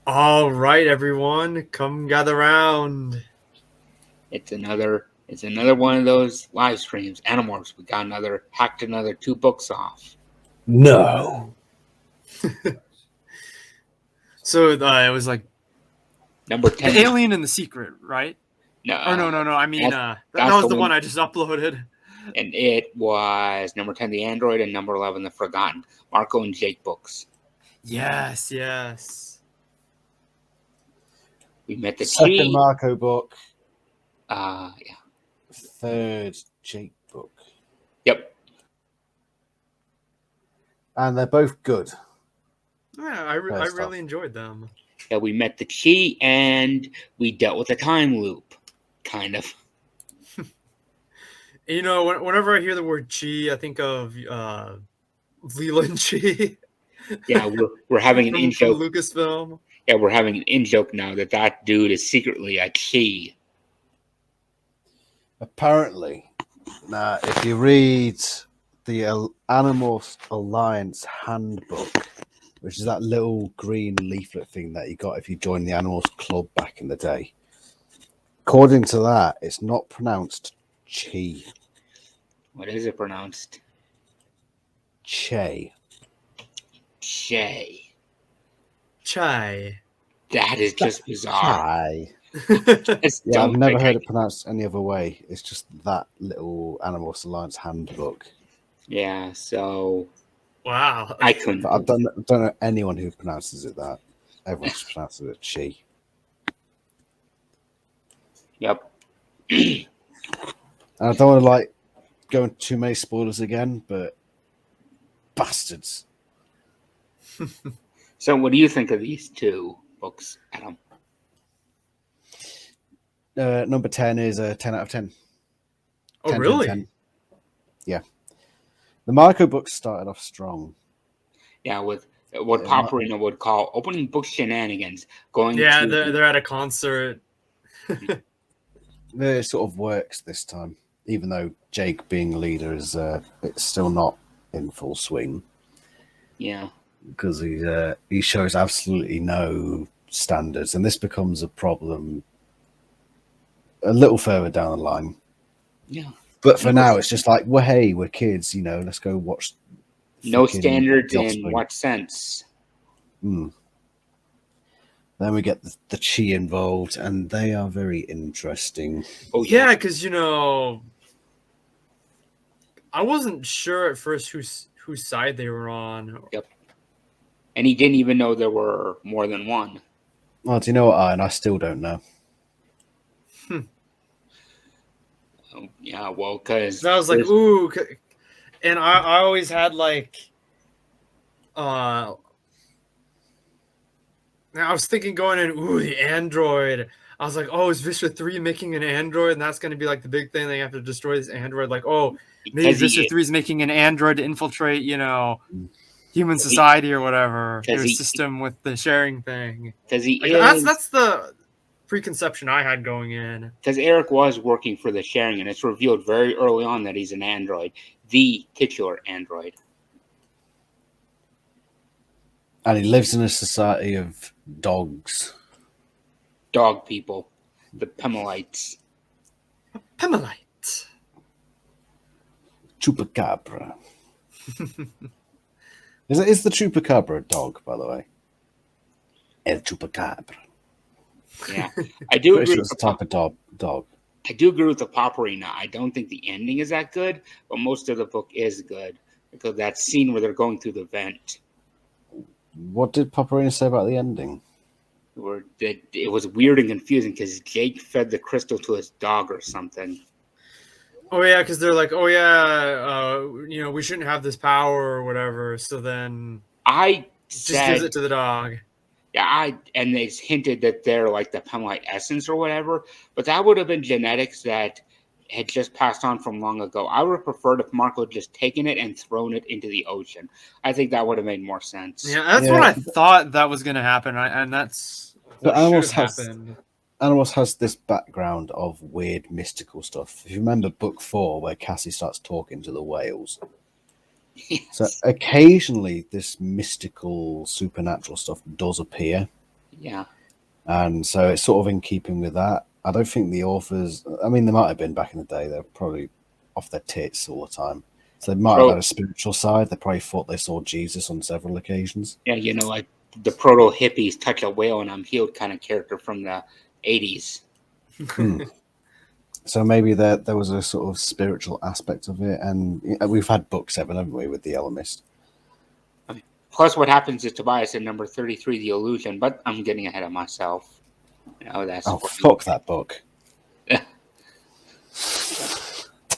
All right, everyone, come gather round. It's another one of those live streams. Animorphs. We got hacked another 2 books off. No. So it was like Number the 10. Alien and the Secret, right? No, Or no. I mean, that that's was the one I just uploaded. And it was number 10, the Android, and number 11, the Forgotten. Marco and Jake books. Yes. We met the Second Chi. Marco book. Yeah. Third Jake book. Yep. And they're both good. Yeah, I really enjoyed them. Yeah, we met the Chi, and we dealt with a time loop, kind of. You know, whenever I hear the word Chi, I think of Leland Chi. Yeah, we're having an in-joke. From Lucasfilm. Yeah, we're having an in-joke now that dude is secretly a Chi. Apparently. Now, if you read the Animorphs Alliance Handbook, which is that little green leaflet thing that you got if you joined the Animorphs Club back in the day, according to that, it's not pronounced Chi. What is it pronounced? Che. Che. Chai. That is just bizarre. Chai. Yeah, I've never heard it pronounced any other way. It's just that little Animorphs Alliance Handbook. Yeah, so... Wow. I couldn't. I don't know anyone who pronounces it that. Everyone just pronounces it Chi. Yep. And I don't want to go into too many spoilers again, but bastards. So what do you think of these 2 books, Adam? Number 10 is a 10 out of 10. Oh, 10, really? 10. Yeah. The Marco books started off strong. Yeah, with what Paparino would call opening book shenanigans. They're at a concert. It sort of works this time, even though Jake being leader is it's still not in full swing. Yeah. Because he shows absolutely no standards, and this becomes a problem a little further down the line. Yeah. But for now, it's just like, well, hey, we're kids, let's go watch. No standards in what sense? Then we get the Chi involved, and they are very interesting. Oh, yeah, because, I wasn't sure at first whose side they were on. Yep. And he didn't even know there were more than one. Well, do you know what, Ian? I still don't know. Yeah, well, because... I was like, ooh. And I always had, I was thinking going in, the android. I was like, oh, is Vistra 3 making an android? And that's going to be, the big thing. They have to destroy this android. Maybe Vistra 3 is making an android to infiltrate, human society or whatever. Their system with the sharing thing. Because that's the preconception I had going in. Because Eric was working for the sharing, and it's revealed very early on that he's an android. The titular android. And he lives in a society of dogs. Dog people. The Pemelites. Pemelite. Chupacabra. Is the Chupacabra a dog, by the way? El Chupacabra. Yeah. I do agree with the type of dog. I do agree with the Paparina. I don't think the ending is that good, but most of the book is good. Because that scene where they're going through the vent. What did Paparina say about the ending? It was weird and confusing because Jake fed the crystal to his dog or something. Oh, yeah, because they're like, oh, yeah, we shouldn't have this power or whatever. So then just gives it to the dog. Yeah, and they hinted that they're like the Pemelite essence or whatever, but that would have been genetics that had just passed on from long ago. I would have preferred if Marco had just taken it and thrown it into the ocean. I think that would have made more sense. Yeah, that's what I thought that was going to happen, and that's what should have happened. Animorphs has this background of weird mystical stuff. If you remember book 4, where Cassie starts talking to the whales. Yes. So occasionally this mystical supernatural stuff does appear. Yeah. And so it's sort of in keeping with that. I don't think the authors, I mean, they might have been back in the day, they're probably off their tits all the time. So they might have had a spiritual side. They probably thought they saw Jesus on several occasions. Yeah, like the proto hippies touch a whale and I'm healed kind of character from the 80s. So maybe there was a sort of spiritual aspect of it. And we've had book 7, haven't we, with the Alchemist? Plus, what happens is Tobias in number 33, The Illusion, but I'm getting ahead of myself. That's fuck that book.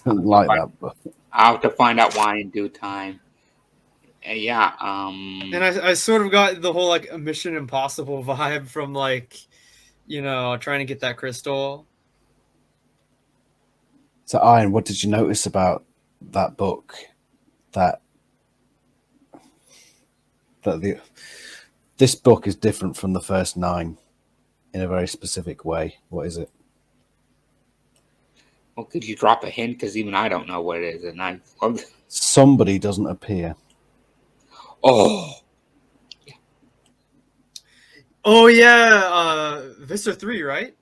Don't like that book. I'll have to find out why in due time. Yeah. And I sort of got the whole like Mission Impossible vibe from like, trying to get that crystal. So, Ian, what did you notice about that book? This book is different from the first 9 in a very specific way. What is it? Well, could you drop a hint? Because even I don't know what it is, and somebody doesn't appear. Oh. Yeah. Oh yeah, Vista 3, right?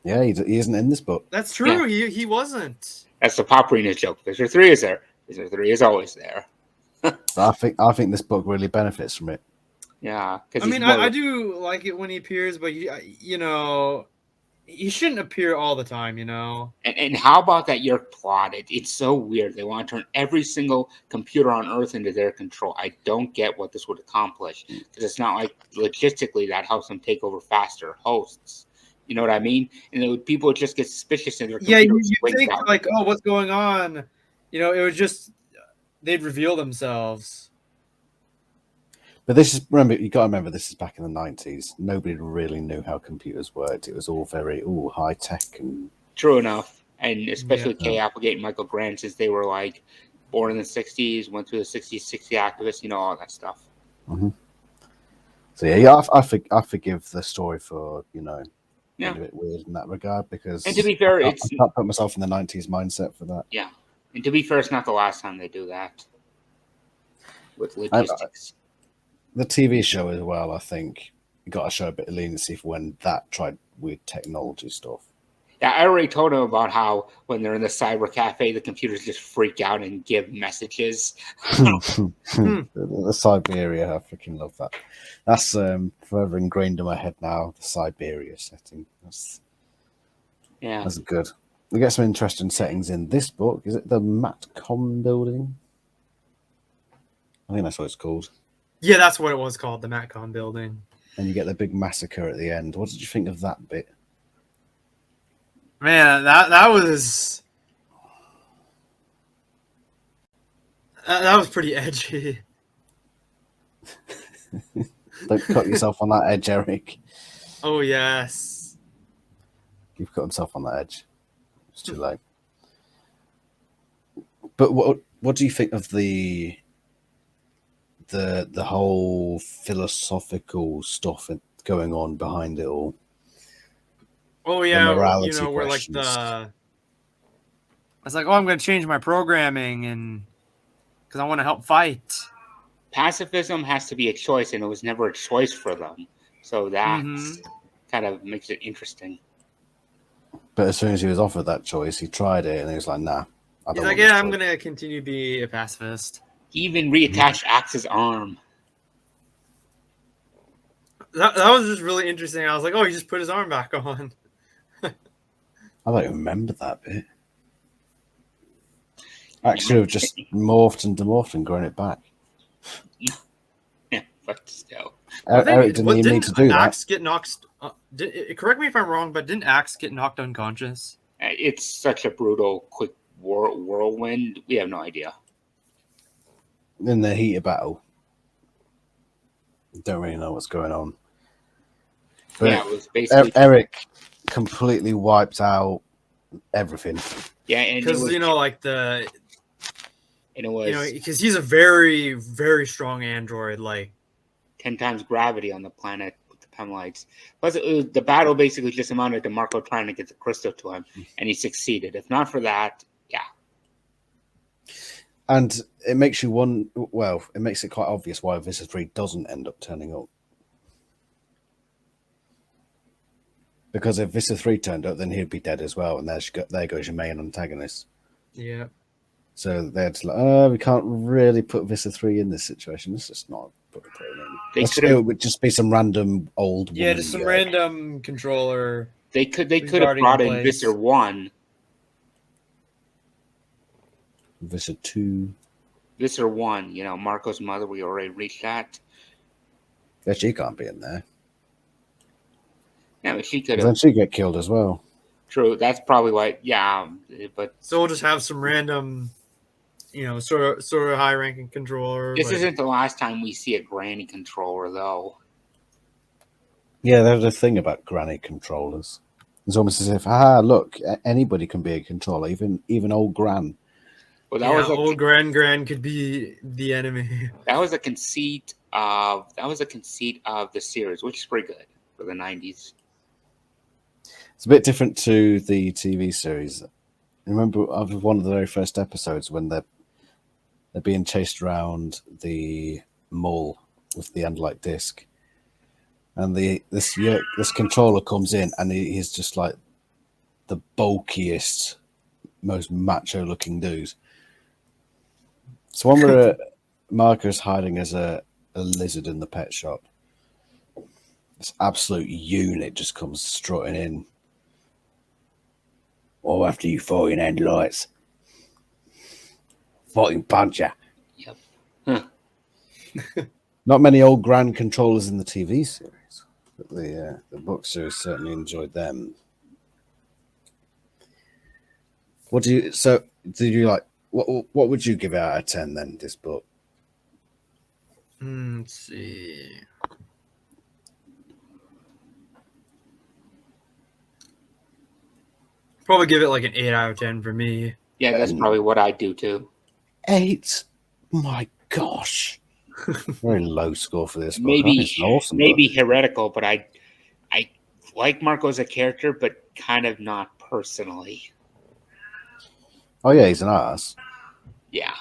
Yeah, he isn't in this book. That's true. Yeah. He wasn't. That's the Paprina joke. Vista 3 is there. Vista 3 is always there. I think this book really benefits from it. Yeah, I mean, I do like it when he appears, but he shouldn't appear all the time, And how about that your plot? It's so weird. They want to turn every single computer on Earth into their control. I don't get what this would accomplish, because it's not like logistically that helps them take over faster hosts. You know what I mean? And people would just get suspicious in their computer. Yeah, you think like, oh, what's going on? It was just they'd reveal themselves. But this is, you got to remember, this is back in the 90s. Nobody really knew how computers worked. It was all very high tech and. True enough, and especially Kay Applegate and Michael Grant, since they were like born in the 60s, went through the 60s, 60 activists, all that stuff. Mm-hmm. So yeah, I forgive the story for being a bit weird in that regard, because. And to be fair, I can't put myself in the 90s mindset for that. Yeah, and to be fair, it's not the last time they do that with logistics. The TV show as well, I think you got to show a bit of leniency for when that tried weird technology stuff. Yeah, I already told him about how when they're in the cyber cafe, the computers just freak out and give messages. The Siberia, I freaking love that. That's forever ingrained in my head now. The Siberia setting. That's good. We get some interesting settings in this book. Is it the Matcom building? I think that's what it's called. Yeah, that's what it was called, the Matcom building. And you get the big massacre at the end. What did you think of that bit? Man, that was pretty edgy. Don't cut yourself on that edge, Eric. Oh yes, you've cut himself on that edge. It's too late. But what do you think of the whole philosophical stuff going on behind it all? Oh yeah, we're like it's like, I'm going to change my programming and because I want to help fight. Pacifism has to be a choice, and it was never a choice for them. So that kind of makes it interesting. But as soon as he was offered that choice, he tried it, and he was like, "Nah." He's like, "Yeah, I'm going to continue to be a pacifist." He even reattached Axe's arm. That was just really interesting. I was like, "Oh, he just put his arm back on." I don't remember that bit. I should have just morphed and demorphed and grown it back. Yeah, but still. Eric didn't even need to do Axe that. Get knocked. Correct me if I'm wrong, but didn't Axe get knocked unconscious? It's such a brutal, quick whirlwind. We have no idea. In the heat of battle, don't really know what's going on. But yeah, it was basically Eric completely wiped out everything. Yeah, and because it was because he's a very, very strong android, like 10 times gravity on the planet with the Pemlites. Plus, the battle basically just amounted to Marco trying to get the crystal to him, and he succeeded. If not for that, yeah. And it makes you wonder. Well, it makes it quite obvious why Vista 3 doesn't end up turning up. Because if Visser 3 turned up, then he'd be dead as well, and there goes your main antagonist. Yeah. So they're just like, we can't really put Visser 3 in this situation. This is not put it in. It would just be some random old woman. Yeah, just some random controller. They could have brought in Visser 1. Visser 2. Visser 1, Marco's mother, we already reached that. Yeah, she can't be in there. Yeah, but she could have. Then she'd get killed as well. True, that's probably why. Yeah, but so we'll just have some random, sort of high-ranking controller. This isn't the last time we see a granny controller, though. Yeah, there's a thing about granny controllers. It's almost as if, look, anybody can be a controller, even old Gran. Well, old Gran could be the enemy. That was a conceit of the series, which is pretty good for the 90s. It's a bit different to the TV series. Remember one of the very first episodes when they're being chased around the mall with the Andalite disc, and this controller comes in, and he's just like the bulkiest, most macho-looking dude. It's one where Marco's hiding as a lizard in the pet shop. This absolute unit just comes strutting in. All after you fighting Andalites. Fighting puncher. Yep. Huh. Not many old Gran controllers in the TV series, but the book series certainly enjoyed them. Did you like? What would you give it out of 10 then? This book. Let's see. Probably give it like an 8 out of 10 for me. Yeah, that's probably what I do too. 8. My gosh. Very low score for this book. Maybe awesome heretical, but I like Marco as a character, but kind of not personally. Oh yeah, he's an ass. Yeah.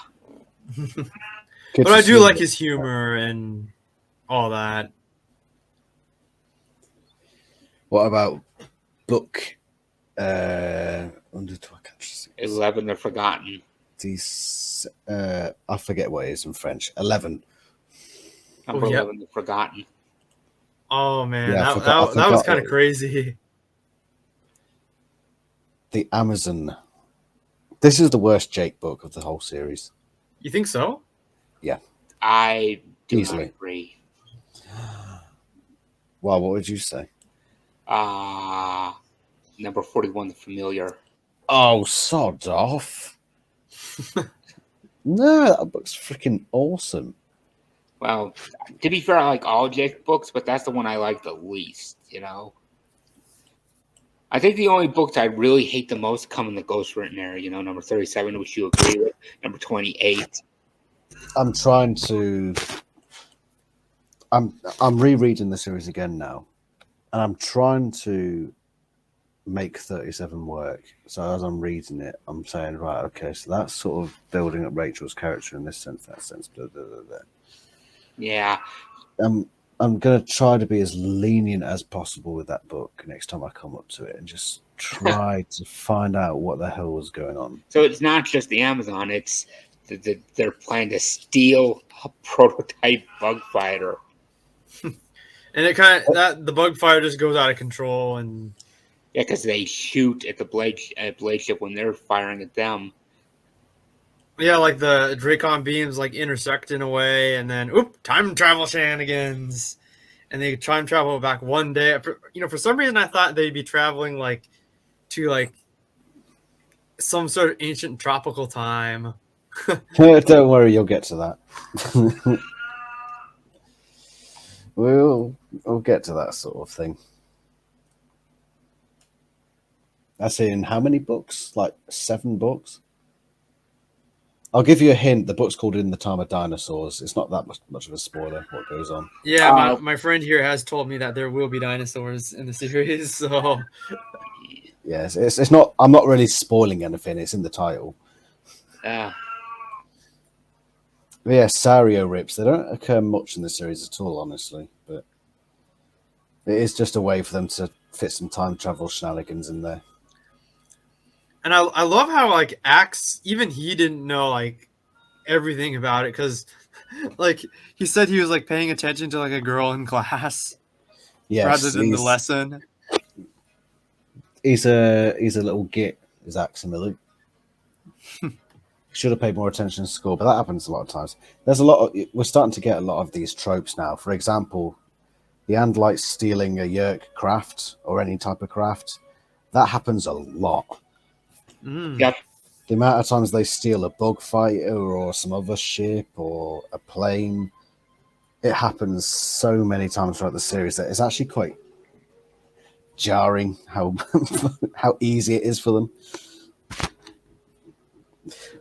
But I do like his humor and all that. What about book 11, The Forgotten. I forget what it is in French. 11. Number 11, The Forgotten. Oh man, yeah, that was kind of crazy. The Amazon. This is the worst Jake book of the whole series. You think so? Yeah. I do easily not agree. Well, what would you say? Number 41, The Familiar. Oh, sod off. No, that book's freaking awesome. Well, to be fair, I like all Jake books, but that's the one I like the least, I think the only books I really hate the most come in the Ghostwritten era, number 37, which you agree with, number 28. I'm rereading the series again now, and I'm trying to make 37 work. So as I'm reading it, I'm saying, right, okay, so that's sort of building up Rachel's character in this sense, that sense, blah, blah, blah, blah. Yeah. I'm going to try to be as lenient as possible with that book next time I come up to it and just try to find out what the hell was going on. So it's not just the Amazon, it's they're planning to steal a prototype bug fighter. And it kind of, the bug fighter just goes out of control. And yeah, because they shoot at the blade ship when they're firing at them. Yeah, like the Dracon beams like intersect in a way, and then time travel shenanigans, and they time travel back one day. For some reason, I thought they'd be traveling to some sort of ancient tropical time. Don't worry, you'll get to that. we'll get to that sort of thing. That's in how many books? Like 7 books. I'll give you a hint. The book's called In the Time of Dinosaurs. It's not that much of a spoiler what goes on. Yeah, my friend here has told me that there will be dinosaurs in the series. So yes, it's not. I'm not really spoiling anything. It's in the title. Yeah. Yeah, Sario rips. They don't occur much in the series at all, honestly. But it is just a way for them to fit some time travel shenanigans in there. And I love how like Axe, even he didn't know like everything about it, because like he said he was like paying attention to like a girl in class rather Yes, than the lesson. he's a little git, is Aximilly. Should have paid more attention to school, but that happens a lot of times. We're starting to get a lot of these tropes now. For example, the Andalites stealing a Yerk craft or any type of craft. That happens a lot. Yep. The amount of times they steal a bug fighter or some other ship or a plane, it happens so many times throughout the series that it's actually quite jarring how how easy it is for them.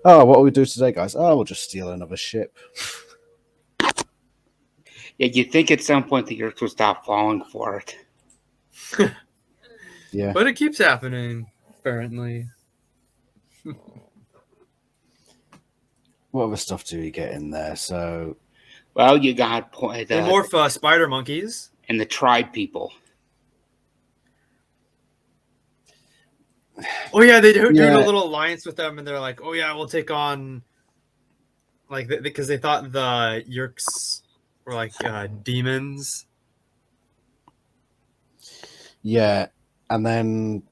Oh, what will we do today, guys? Oh, we'll just steal another ship. Yeah, you'd think at some point the Earth will stop falling for it. Yeah. But it keeps happening, apparently. What other stuff do we get in there? So, Well, you got They morph spider monkeys. And the tribe people. Oh yeah, they do a little alliance with them, and they're like, "Oh yeah, we'll take on," like, because they thought the Yerks were like demons. yeah, and then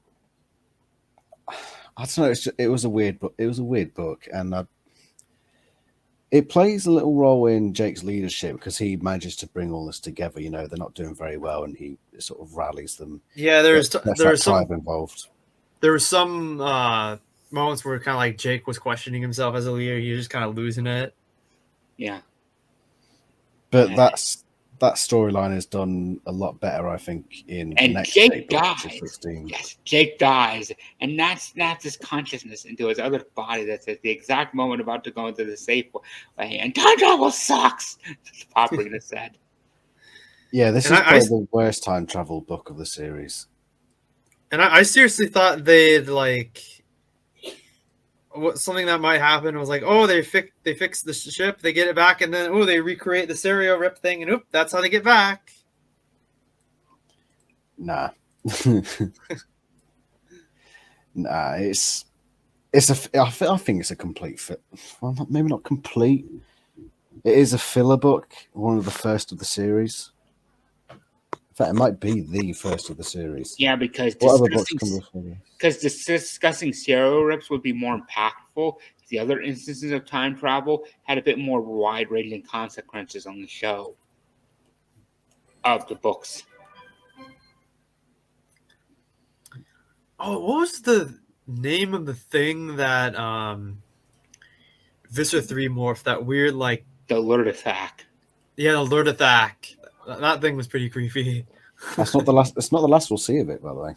I don't know. It was a weird book. It was a weird book, and it plays a little role in Jake's leadership because he manages to bring all this together. You know, they're not doing very well, and he sort of rallies them. Yeah, there's some some involved. There were some moments where kind of like Jake was questioning himself as a leader. He was just kind of losing it. Yeah, but that storyline is done a lot better, I think. In and next Jake book, dies. 16. Yes, Jake dies, and that snaps his consciousness into his other body. That's at the exact moment about to go into the safe way. And time travel sucks. Paprika said. Yeah, this is probably the worst time travel book of the series. And I seriously thought they'd like something that might happen was like, oh, they fix the ship, they get it back, and then they recreate the stereo rip thing, and that's how they get back. Nah. Nah, I think it's a complete fit. Well, maybe not complete. It is a filler book, one of the first of the series. In fact, it might be the first of the series. Yeah, because discussing serial rips would be more impactful. The other instances of time travel had a bit more wide-ranging consequences on the show of the books. Oh, what was the name of the thing that Visser 3 morphed? That weird, like... The Lurdathak. Yeah, the Lurdathak. That thing was pretty creepy. That's not the last. It's not the last we'll see of it, by the way.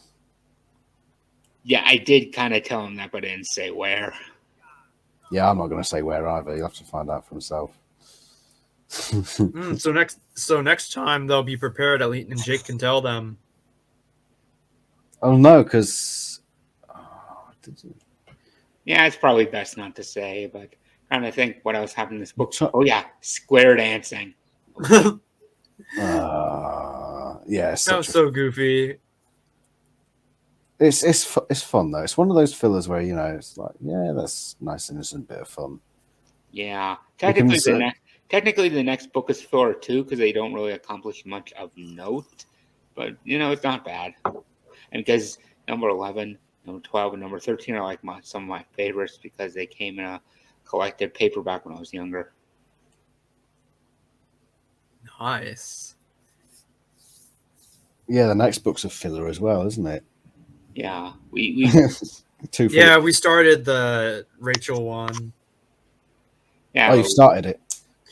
Yeah, I did kind of tell him that, but I didn't say where. Yeah, I'm not going to say where either. You'll have to find out for himself. So next time they'll be prepared, at least, and Jake can tell them. Oh no, because yeah, it's probably best not to say. But trying to think what else happened in this book. Oh yeah, square dancing. Yeah, that was so goofy. It's fun though. It's one of those fillers where it's like, yeah, that's nice innocent bit of fun. Yeah, technically the next book is filler too because they don't really accomplish much of note, but it's not bad. And because number 11, number 12, and number 13 are like some of my favorites because they came in a collected paperback when I was younger. Nice. Yeah, the next book's a filler as well, isn't it? Yeah, we yeah, we started the Rachel one. Yeah, you started it.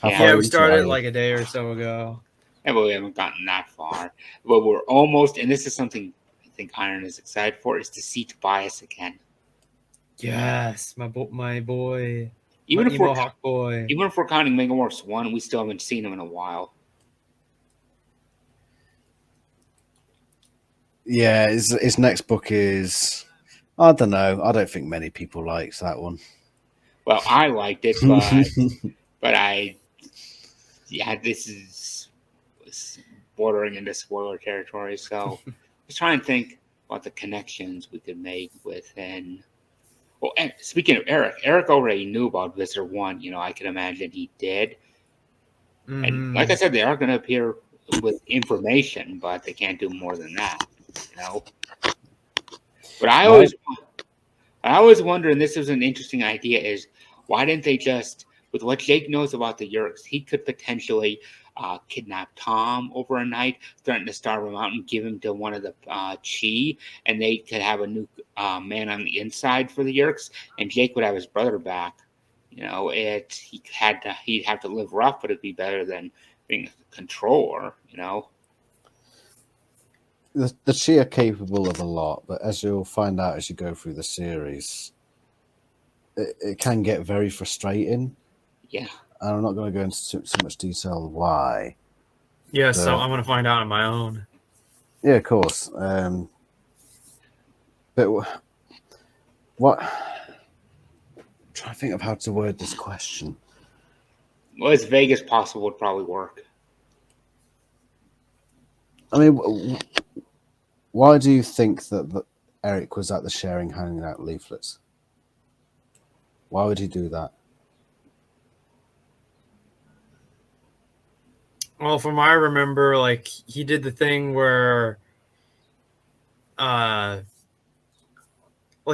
Yeah, we started like a day or so ago. Yeah, but we haven't gotten that far. But we're almost, and this is something I think Iron is excited for, is to see Tobias again. Yes, my boy. Even if we're counting Animorphs 1, we still haven't seen him in a while. Yeah, his next book is, I don't know. I don't think many people likes that one. Well, I liked it, but this is bordering into spoiler territory. So Just trying to think about the connections we could make within. Well, and speaking of Eric already knew about Visitor 1. I can imagine he did. And like I said, they are going to appear with information, but they can't do more than that. But I always wonder, and this is an interesting idea, is why didn't they just, with what Jake knows about the Yeerks, he could potentially kidnap Tom over a night, threaten to starve him out, and give him to one of the Chi, and they could have a new man on the inside for the Yeerks, and Jake would have his brother back. He'd have to live rough, but it'd be better than being a controller. The Chi are capable of a lot, but as you'll find out as you go through the series, it can get very frustrating. Yeah. And I'm not going to go into so much detail why. Yeah, so I'm going to find out on my own. Yeah, of course. But what? I'm trying to think of how to word this question. Well, as vague as possible would probably work. I mean, why do you think that Eric was at the sharing handing out leaflets? Why would he do that? Well, from what I remember, like, he did the thing where like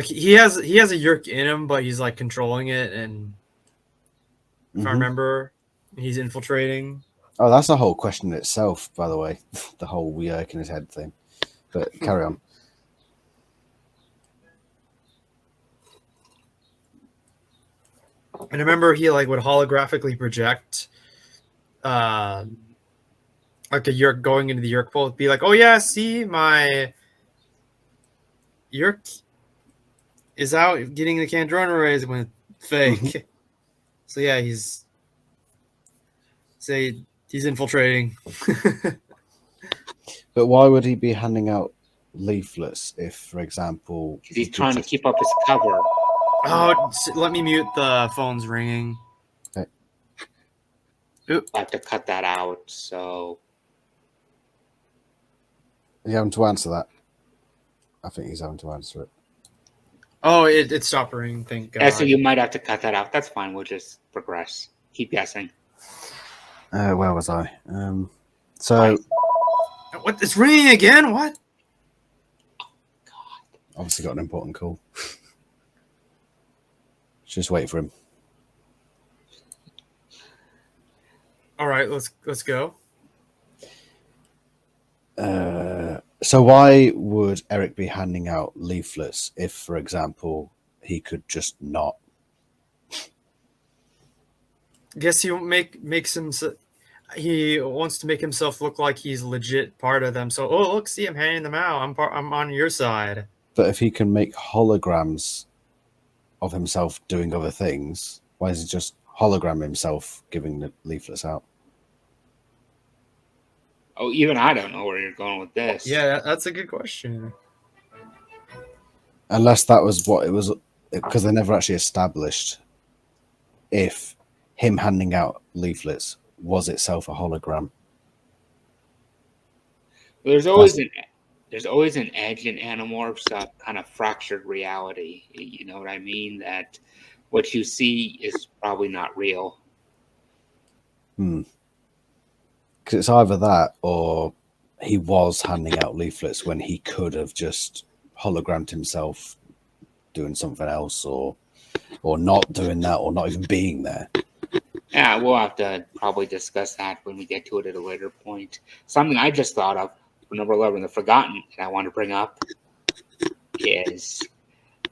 he has a Yeerk in him, but he's like controlling it, and if I remember, he's infiltrating. Oh, that's a whole question in itself, by the way. The whole Yeerk in his head thing. But carry on. And I remember he like would holographically project like a Yeerk going into the Yeerk pool, be like, "Oh yeah, see, my Yeerk is out getting the Kandrona rays with fake." So yeah, he's infiltrating. But why would he be handing out leaflets if, for example, because he's trying to keep up his cover? Oh, let me mute the phone's ringing. Okay. Oop. I have to cut that out. So are you having to answer that? I think he's having to answer it. Oh, it stopped ringing. Thank God. Yeah, so you might have to cut that out. That's fine. We'll just progress. Keep guessing. Where was I? So what? It's ringing again? What? God. Obviously got an important call. Just wait for him. All right, let's go. So why would Eric be handing out leaflets if, for example, he could just not? Guess he makes him. He wants to make himself look like he's legit part of them. So, oh look, see, I'm handing them out. I'm on your side. But if he can make holograms of himself doing other things, why is he just hologram himself giving the leaflets out? Oh, even I don't know where you're going with this. Yeah, that's a good question. Unless that was what it was, because they never actually established if him handing out leaflets was itself a hologram. There's always an edge in Animorphs, kind of fractured reality. You know what I mean? That what you see is probably not real. Because it's either that or he was handing out leaflets when he could have just hologrammed himself doing something else, or not doing that, or not even being there. Yeah, we'll have to probably discuss that when we get to it at a later point. Something I just thought of for number 11, The Forgotten, that I want to bring up is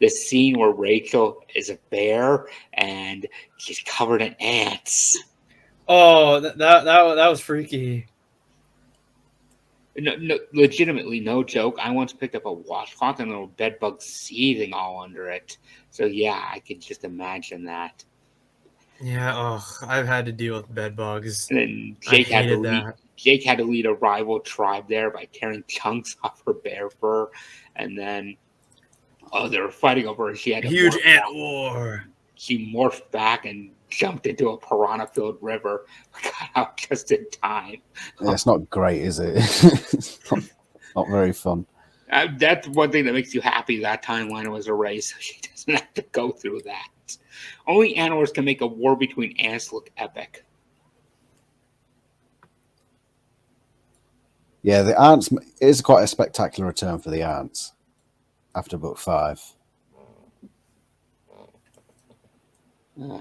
the scene where Rachel is a bear and she's covered in ants. Oh, that was freaky. No, legitimately, no joke. I once picked up a washcloth and there were bed bugs seething all under it. So yeah, I could just imagine that. Yeah, I've had to deal with bed bugs. And then Jake had to lead a rival tribe there by tearing chunks off her bear fur, and then they were fighting over her. She had a huge ant war. She morphed back and jumped into a piranha-filled river. Got out just in time. Yeah, it's not great, is it? Not very fun. That's one thing that makes you happy that timeline was erased, so she doesn't have to go through that. Only Animorphs can make a war between ants look epic. Yeah, the ants is quite a spectacular return for the ants after book 5.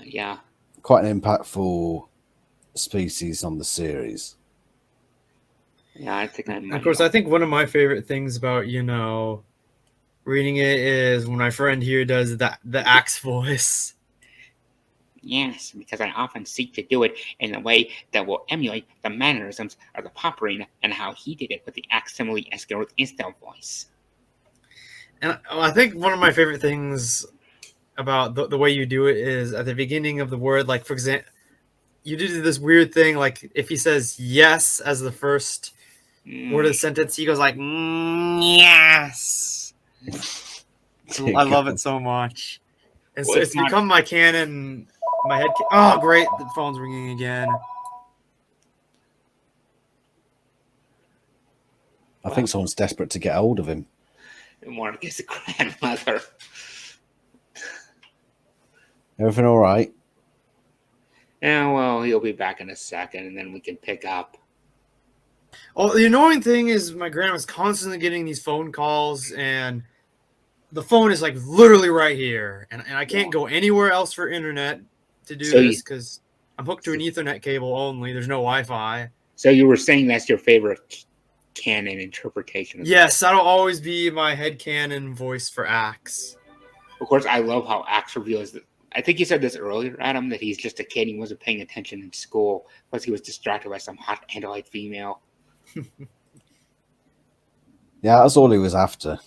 Yeah. Quite an impactful species on the series. Yeah, I think I might. Of course, I think one of my favorite things about, reading it is when my friend here does the axe voice. Yes, because I often seek to do it in a way that will emulate the mannerisms of the Popperine and how he did it with the Aximile Escarot Insta voice. And I think one of my favorite things about the way you do it is at the beginning of the word, like, for example, you do this weird thing, like, if he says yes as the first word of the sentence, he goes like, yes. I love it so much. And so it's become my canon, my head. Oh, great. The phone's ringing again. I think someone's desperate to get hold of him. More against a grandmother. Everything all right? Yeah, well, he'll be back in a second, and then we can pick up. Oh, the annoying thing is my grandma's constantly getting these phone calls, and the phone is like literally right here, and I can't go anywhere else for internet to do this because I'm hooked to an Ethernet cable only. There's no Wi-Fi. So you were saying that's your favorite canon interpretation? Yes, that'll always be my headcanon voice for Axe. Of course, I love how Axe reveals that. I think you said this earlier, Adam, that he's just a kid. He wasn't paying attention in school because he was distracted by some hot Andalite female. Yeah, that's all he was after.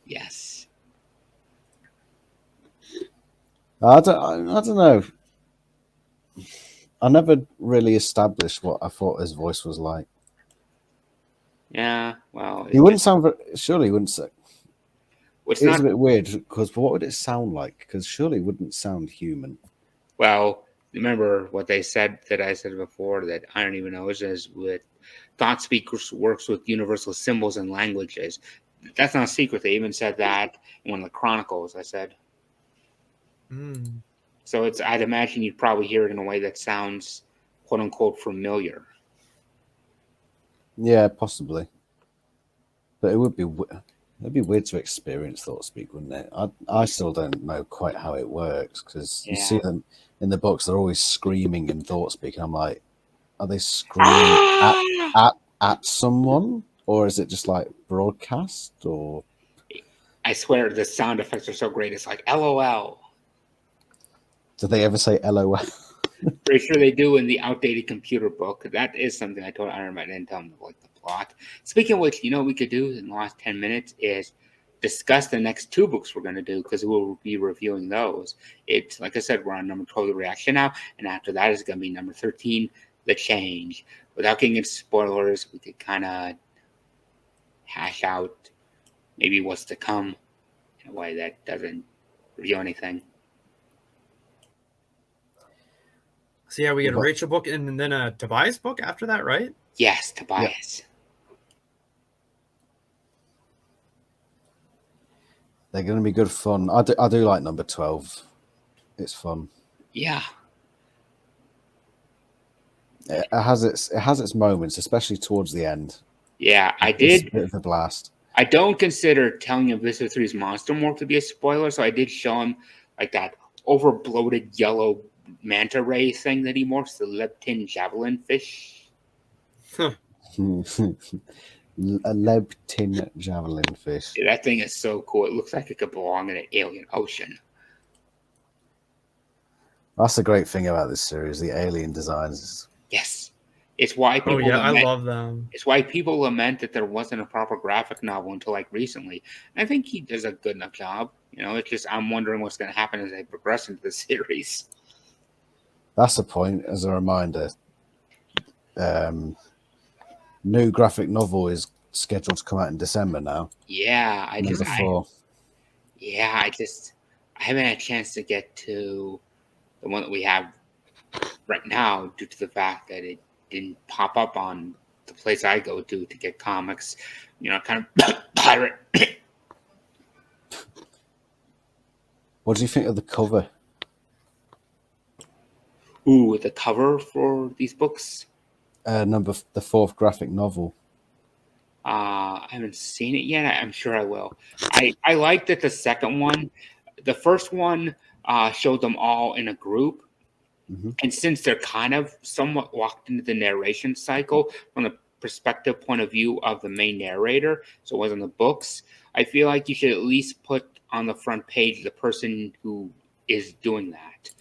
Yes. I don't know. I never really established what I thought his voice was like. Yeah, well, he wouldn't sound. Surely he wouldn't say. It's a bit weird because what would it sound like? Because surely it wouldn't sound human. Well, remember what they said that I said before that I don't even know is with Thought Speakers works with universal symbols and languages. That's not a secret. They even said that in one of the chronicles. I said. So I'd imagine you'd probably hear it in a way that sounds quote unquote familiar. Yeah, possibly. But it would be weird to experience thought speak, wouldn't it? I still don't know quite how it works because you see them in the books. They're always screaming in thought speak, and I'm like, are they screaming at someone, or is it just like broadcast? Or I swear the sound effects are so great. It's like LOL. Do they ever say LOL? Pretty sure they do in the outdated computer book. That is something I told Iron Man. I didn't tell him like the plot. Speaking of which, what we could do in the last 10 minutes is discuss the next 2 books we're going to do because we'll be reviewing those. It's like I said, we're on number 12, The Reaction now, and after that is going to be number 13, The Change. Without getting into spoilers, we could kind of hash out maybe what's to come in a way that doesn't reveal anything. So yeah, we get a Rachel book and then a Tobias book after that, right? Yes, Tobias. Yep. They're going to be good fun. I do like number 12. It's fun. Yeah. It has its moments, especially towards the end. Yeah, I did. It's a bit of a blast. I don't consider telling him Visitor 3's Monster Morph to be a spoiler, so I did show him like that over-bloated yellow manta ray thing that he morphs, the leptin javelin fish. A leptin javelin fish. Yeah, that thing is so cool. It looks like it could belong in an alien ocean. That's the great thing about this series, the alien designs. Yes. It's why people I love them. It's why people lament that there wasn't a proper graphic novel until like recently. And I think he does a good enough job. It's just I'm wondering what's going to happen as they progress into the series. That's the point. As a reminder, new graphic novel is scheduled to come out in December now. Yeah, I haven't had a chance to get to the one that we have right now due to the fact that it didn't pop up on the place I go to get comics. You know, kind of pirate. What do you think of the cover? Ooh, the cover for these books. The fourth graphic novel. I haven't seen it yet. I'm sure I will. I like that the second one, the first one showed them all in a group. Mm-hmm. And since they're kind of somewhat locked into the narration cycle from the perspective point of view of the main narrator, so it was in the books, I feel like you should at least put on the front page the person who is doing that.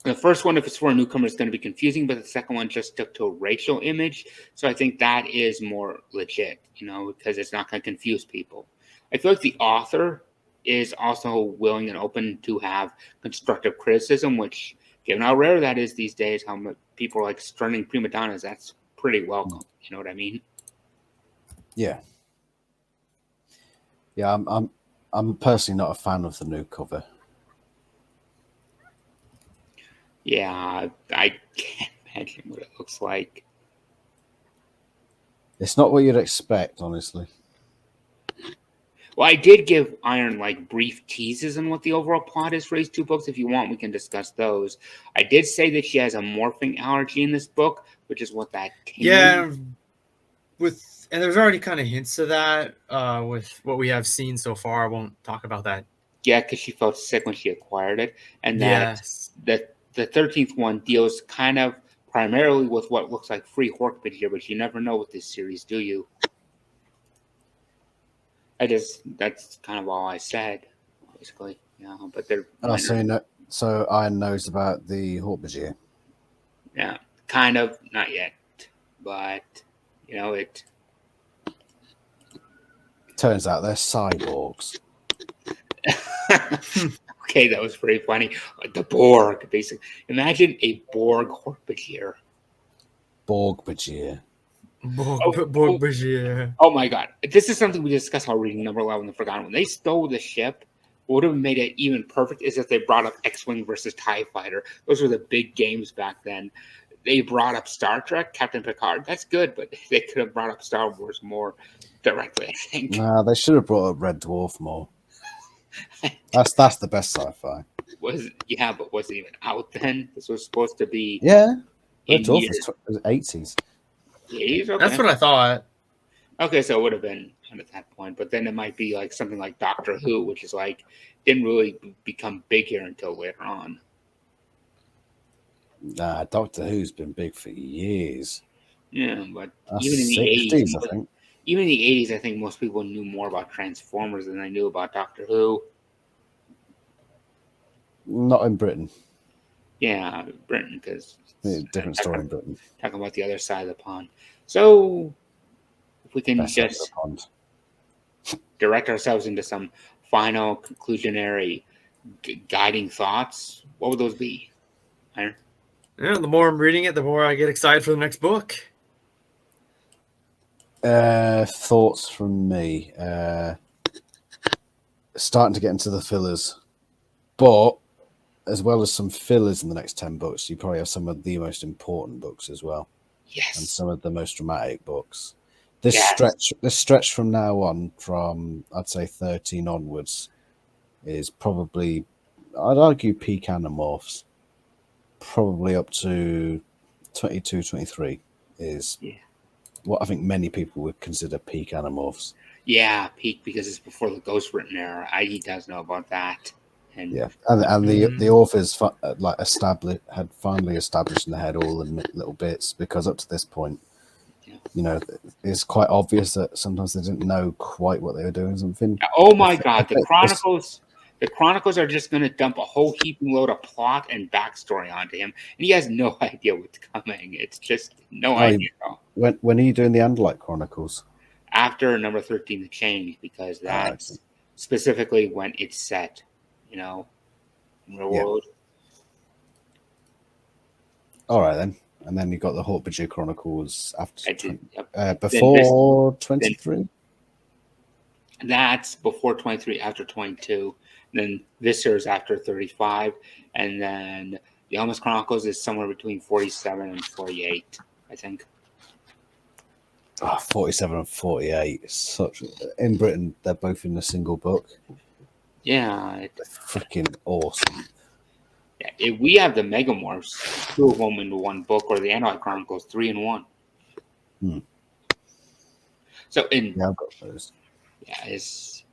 The first one, if it's for a newcomer, is going to be confusing, but the second one just stuck to a racial image. So I think that is more legit, you know, because it's not going to confuse people. I feel like the author is also willing and open to have constructive criticism, which, given how rare that is these days, how much people are like stunning prima donnas, that's pretty welcome. You know what I mean? Yeah. Yeah, I'm personally not a fan of the new cover. Yeah, I can't imagine what it looks like. It's not what you'd expect, honestly. Well, I did give Iron like brief teases on what the overall plot is for these two books. If you want, we can discuss those. I did say that she has a morphing allergy in this book, which is what that Yeah, and there's already kind of hints of that with what we have seen so far. I won't talk about that. Yeah, because she felt sick when she acquired it, and Yes. that the 13th one deals kind of primarily with what looks like free Hork here, but you never know with this series, do you? That's kind of all I said, basically. Yeah, but they're So Iron knows about the Hork-Bajir. Yeah, kind of, not yet, but you know it. Turns out they're cyborgs. Okay, that was pretty funny. The Borg, basically. Imagine a Borg Hork-Bajir. Borg-Bajir. Bajir. Oh my god. This is something we discussed while reading number 11, The Forgotten. When they stole the ship, what would have made it even perfect is if they brought up X-Wing versus TIE Fighter. Those were the big games back then. They brought up Star Trek, Captain Picard. That's good, but they could have brought up Star Wars more directly, I think. Nah, they should have brought up Red Dwarf more. That's the best sci-fi. But was it even out then? This was supposed to be Red Dwarf years. was 80s. 80s? Okay. That's what I thought. Okay, so it would have been at that point, but then it might be like something like Doctor Who, which is like didn't really become big here until later on. Nah, Doctor Who's been big for years. Yeah, but That's even in the 60s, 80s, I think. Even in the 80s, I think most people knew more about Transformers than they knew about Doctor Who. Not in Britain. Yeah, Britain, because different story in Britain. Talking about the other side of the pond. So, if we can just direct ourselves into some final conclusionary guiding thoughts, what would those be? Iron? Yeah, the more I'm reading it, the more I get excited for the next book. Thoughts from me. Starting to get into the fillers. But as well as some fillers in the next 10 books, you probably have some of the most important books as well. Yes. And some of the most dramatic books. This stretch from now on, from I'd say 13 onwards, is probably, I'd argue, peak Animorphs. Probably up to 22, 23 is what I think many people would consider peak Animorphs. Yeah, peak because it's before the Ghost Written era. He does know about that. And the authors had finally established in their head all the little bits, because up to this point, you know, it's quite obvious that sometimes they didn't know quite what they were doing. Something. Oh my God, the Chronicles. The Chronicles are just going to dump a whole heaping load of plot and backstory onto him, and he has no idea what's coming. It's just no idea. When are you doing the Andalite Chronicles? After number 13, The Change, because that's specifically when it's set, you know, in the world. All right, then. And then you got the Hork-Bajir Chronicles after before 23. That's before 23, after 22. Then Viscer's after 35, and then the Almas Chronicles is somewhere between 47 and 48, I think. 47 and 48. Such in Britain, they're both in a single book. Yeah, They're freaking awesome. we have the Megamorphs, 2 of them into 1 book, or the Anti Chronicles 3 in 1. So Yeah, I've got those. it's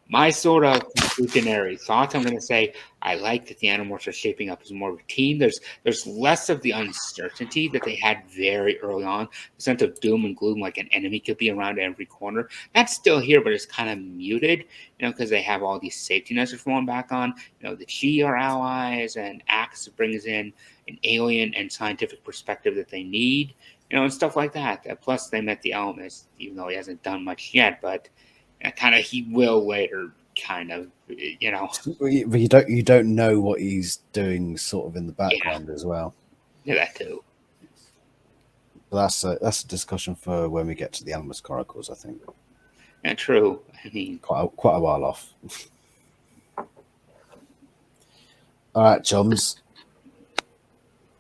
my sort of conclusionary thoughts. I'm going to say I like that the Animorphs are shaping up as more of a team. There's less of the uncertainty that they had very early on. The sense of doom and gloom, like an enemy could be around every corner. That's still here, but it's kind of muted, because they have all these safety nets falling back on. The Chi are allies, and Axe brings in an alien and scientific perspective that they need, and stuff like that. Plus, they met the Elements, even though he hasn't done much yet, but kind of he will later, kind of, But you don't know what he's doing sort of in the background as well. Yeah, that too. But that's a discussion for when we get to the Animorphs Chronicles, I think. Yeah, true. I mean, quite a while off. All right, chums.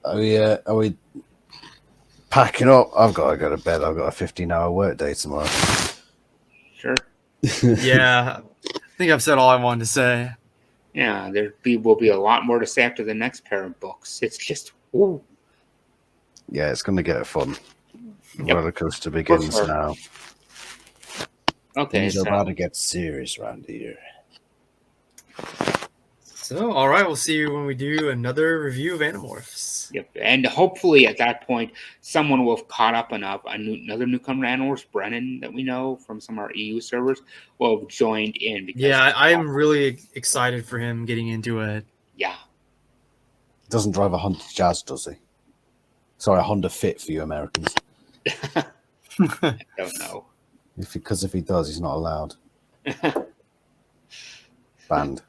Are we packing up? I've got to go to bed. I've got a 15-hour work day tomorrow. Sure. Yeah, I think I've said all I wanted to say. Yeah, will be a lot more to say after the next pair of books. It's just, ooh. Yeah, it's going to get fun. The Yep. roller coaster begins now. Okay, Things are about to get serious around here. So, all right, we'll see you when we do another review of Animorphs. Yep, and hopefully at that point, someone will have caught up enough. Another newcomer to Animorphs, Brennan, that we know from some of our EU servers, will have joined in. Because yeah, I am really excited for him getting into it. Yeah. Doesn't drive a Honda Jazz, does he? Sorry, a Honda Fit for you Americans. I don't know. Because if he does, he's not allowed. Banned.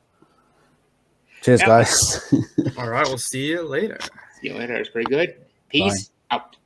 Cheers, guys. All right, we'll see you later. See you later. It's pretty good. Peace out.